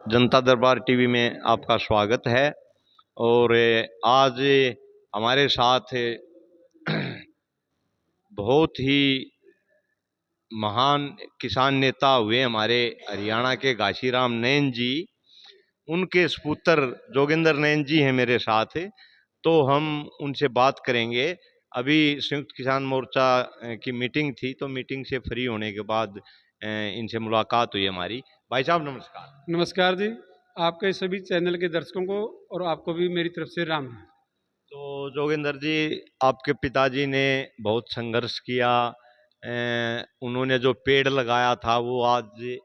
जनता दरबार टीवी में आपका स्वागत है। और आज हमारे साथ बहुत ही महान किसान नेता हुए हमारे हरियाणा के घाशीराम नैन जी, उनके सपुत्र जोगिंदर नैन जी हैं मेरे साथ। तो हम उनसे बात करेंगे। अभी संयुक्त किसान मोर्चा की मीटिंग थी, तो मीटिंग से फ्री होने के बाद इनसे मुलाकात हुई हमारी। भाई साहब नमस्कार। नमस्कार जी। आपके सभी चैनल के दर्शकों को और आपको भी मेरी तरफ से राम राम। तो जोगिंदर जी, आपके पिताजी ने बहुत संघर्ष किया। उन्होंने जो पेड़ लगाया था वो आज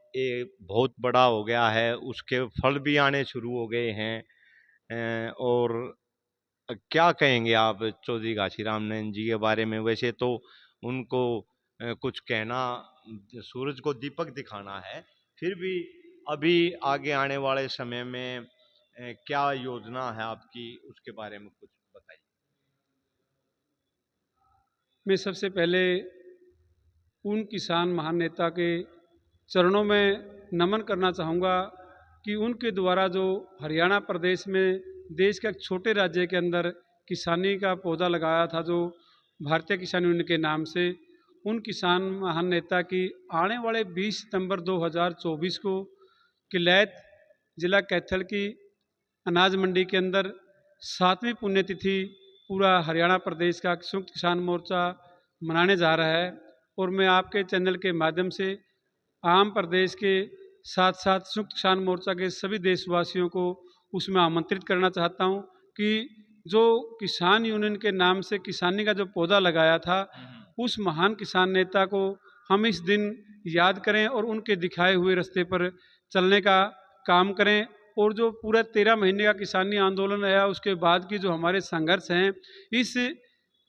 बहुत बड़ा हो गया है, उसके फल भी आने शुरू हो गए हैं। और क्या कहेंगे आप चौधरी घाशीराम नैन जी के बारे में? वैसे तो उनको कुछ कहना सूरज को दीपक दिखाना है, फिर भी अभी आगे आने वाले समय में क्या योजना है आपकी, उसके बारे में कुछ बताइए। मैं सबसे पहले उन किसान महान नेता के चरणों में नमन करना चाहूँगा कि उनके द्वारा जो हरियाणा प्रदेश में देश के एक छोटे राज्य के अंदर किसानी का पौधा लगाया था, जो भारतीय किसान यूनियन के नाम से, उन किसान महान नेता की आने वाले 20 सितंबर 2024 को किलैत जिला कैथल की अनाज मंडी के अंदर 7वीं पुण्यतिथि पूरा हरियाणा प्रदेश का संयुक्त किसान मोर्चा मनाने जा रहा है। और मैं आपके चैनल के माध्यम से आम प्रदेश के साथ साथ संयुक्त किसान मोर्चा के सभी देशवासियों को उसमें आमंत्रित करना चाहता हूं कि जो किसान यूनियन के नाम से किसानी का जो पौधा लगाया था, उस महान किसान नेता को हम इस दिन याद करें और उनके दिखाए हुए रास्ते पर चलने का काम करें। और जो पूरा 13 महीने का किसानी आंदोलन है, उसके बाद की जो हमारे संघर्ष हैं, इस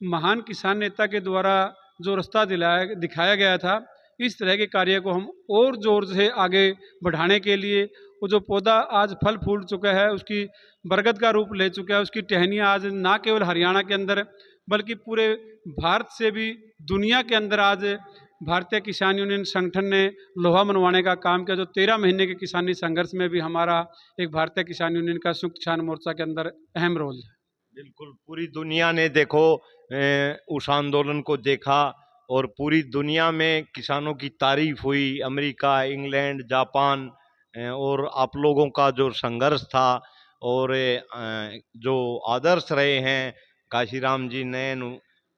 महान किसान नेता के द्वारा जो रास्ता दिखाया गया था, इस तरह के कार्य को हम और जोर से आगे बढ़ाने के लिए, वो जो पौधा आज फल फूल चुका है, उसकी बरगद का रूप ले चुका है, उसकी टहनियाँ आज ना केवल हरियाणा के अंदर बल्कि पूरे भारत से भी दुनिया के अंदर आज भारतीय किसान यूनियन संगठन ने लोहा मनवाने का काम किया। जो 13 महीने के किसानी संघर्ष में भी हमारा एक भारतीय किसान यूनियन का संयुक्त किसान मोर्चा के अंदर अहम रोल है। बिल्कुल, पूरी दुनिया ने देखो उस आंदोलन को देखा, और पूरी दुनिया में किसानों की तारीफ हुई। अमेरिका, इंग्लैंड, जापान, और आप लोगों का जो संघर्ष था और जो आदर्श रहे हैं काशीराम जी नैन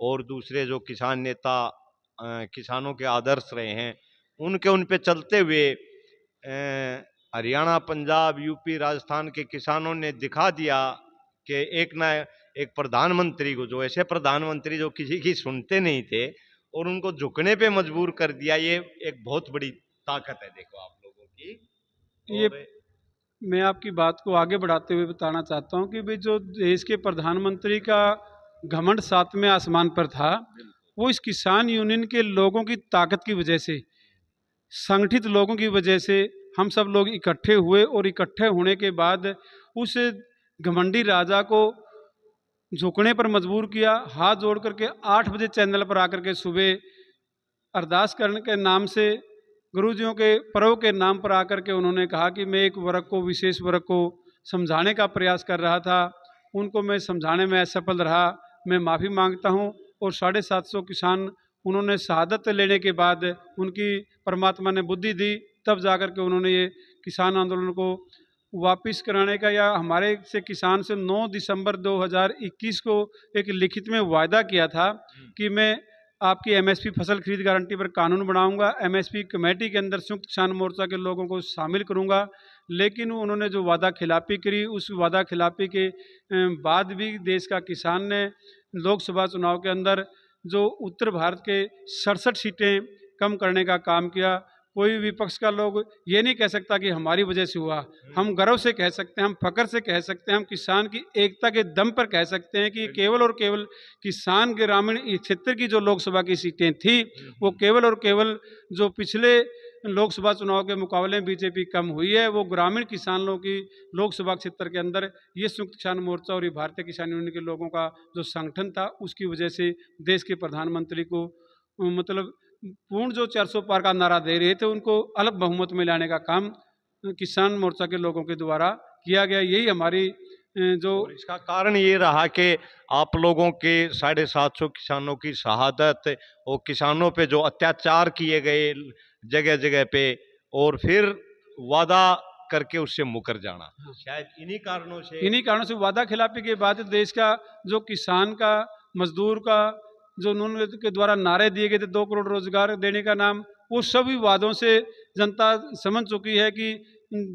और दूसरे जो किसान नेता किसानों के आदर्श रहे हैं, उन पे चलते हुए हरियाणा, पंजाब, यूपी, राजस्थान के किसानों ने दिखा दिया कि एक ना एक प्रधानमंत्री को, जो ऐसे प्रधानमंत्री जो किसी की सुनते नहीं थे और उनको झुकने पे मजबूर कर दिया, ये एक बहुत बड़ी ताकत है देखो आप लोगों की। ये और मैं आपकी बात को आगे बढ़ाते हुए बताना चाहता हूँ कि भाई जो देश के प्रधानमंत्री का घमंड सातवें आसमान पर था, वो इस किसान यूनियन के लोगों की ताकत की वजह से, संगठित लोगों की वजह से हम सब लोग इकट्ठे हुए और इकट्ठे होने के बाद उस घमंडी राजा को झुकने पर मजबूर किया। हाथ जोड़ करके 8 बजे चैनल पर आकर के सुबह अरदास करने के नाम से, गुरुजियों के पर्व के नाम पर आकर के उन्होंने कहा कि मैं एक वर्ग को, विशेष वर्ग को समझाने का प्रयास कर रहा था, उनको मैं समझाने में असफल रहा, मैं माफ़ी मांगता हूं। और 750 किसान उन्होंने शहादत लेने के बाद उनकी परमात्मा ने बुद्धि दी, तब जाकर के उन्होंने ये किसान आंदोलन को वापिस कराने का, या हमारे से किसान से 9 दिसंबर 2021 को एक लिखित में वायदा किया था कि मैं आपकी एमएसपी फसल खरीद गारंटी पर कानून बनाऊंगा, एमएसपी कमेटी के अंदर संयुक्त किसान मोर्चा के लोगों को शामिल करूंगा। लेकिन उन्होंने जो वादा खिलाफी करी, उस वादा खिलाफी के बाद भी देश का किसान ने लोकसभा चुनाव के अंदर जो उत्तर भारत के 67 सीटें कम करने का काम किया। कोई विपक्ष का लोग ये नहीं कह सकता कि हमारी वजह से हुआ। हम गर्व से कह सकते हैं, हम फकर से कह सकते हैं, हम किसान की एकता के दम पर कह सकते हैं कि केवल और केवल किसान ग्रामीण क्षेत्र की जो लोकसभा की सीटें थी, वो केवल और केवल जो पिछले लोकसभा चुनाव के मुकाबले में बीजेपी कम हुई है, वो ग्रामीण किसानों की लोकसभा क्षेत्र के अंदर ये संयुक्त किसान मोर्चा और ये भारतीय किसान यूनियन के लोगों का जो संगठन था, उसकी वजह से देश के प्रधानमंत्री को मतलब पूर्ण जो 400 पार का नारा दे रहे थे, उनको अलग बहुमत में लाने का काम किसान मोर्चा के लोगों के द्वारा किया गया। यही हमारी जो और इसका कारण ये रहा कि आप लोगों के 750 किसानों की शहादत और किसानों पे जो अत्याचार किए गए जगह जगह पे, और फिर वादा करके उससे मुकर जाना, शायद इन्हीं कारणों से वादा खिलाफी के बाद देश का जो किसान का, मजदूर का, जो उन्होंने के द्वारा नारे दिए गए थे 2 करोड़ रोजगार देने का नाम, वो सभी वादों से जनता समझ चुकी है कि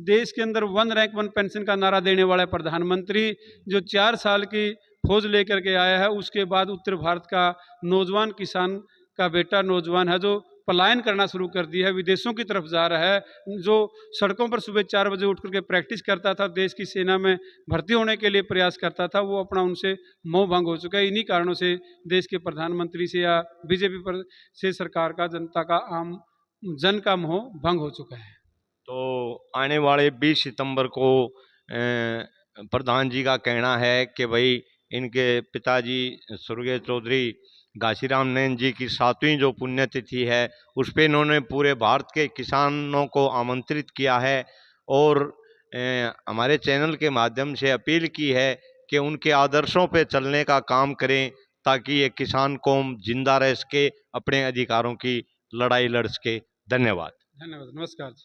देश के अंदर 1 रैंक 1 पेंशन का नारा देने वाला प्रधानमंत्री जो 4 साल की फौज लेकर के आया है, उसके बाद उत्तर भारत का नौजवान किसान का बेटा नौजवान है जो पलायन करना शुरू कर दिया है, विदेशों की तरफ जा रहा है। जो सड़कों पर सुबह 4 बजे उठ करके प्रैक्टिस करता था, देश की सेना में भर्ती होने के लिए प्रयास करता था, वो अपना उनसे मोह भंग हो चुका है। इन्हीं कारणों से देश के प्रधानमंत्री से या बीजेपी पर से सरकार का, जनता का, आम जन का मोह भंग हो चुका है। तो आने वाले 20 सितंबर को प्रधान जी का कहना है कि भाई इनके पिताजी स्वर्गीय चौधरी घासीराम नयन जी की 7वीं जो पुण्यतिथि है, उस पे इन्होंने पूरे भारत के किसानों को आमंत्रित किया है, और हमारे चैनल के माध्यम से अपील की है कि उनके आदर्शों पे चलने का काम करें, ताकि ये किसान कौम जिंदा रह सके, अपने अधिकारों की लड़ाई लड़ सके। धन्यवाद। धन्यवाद, नमस्कार जी।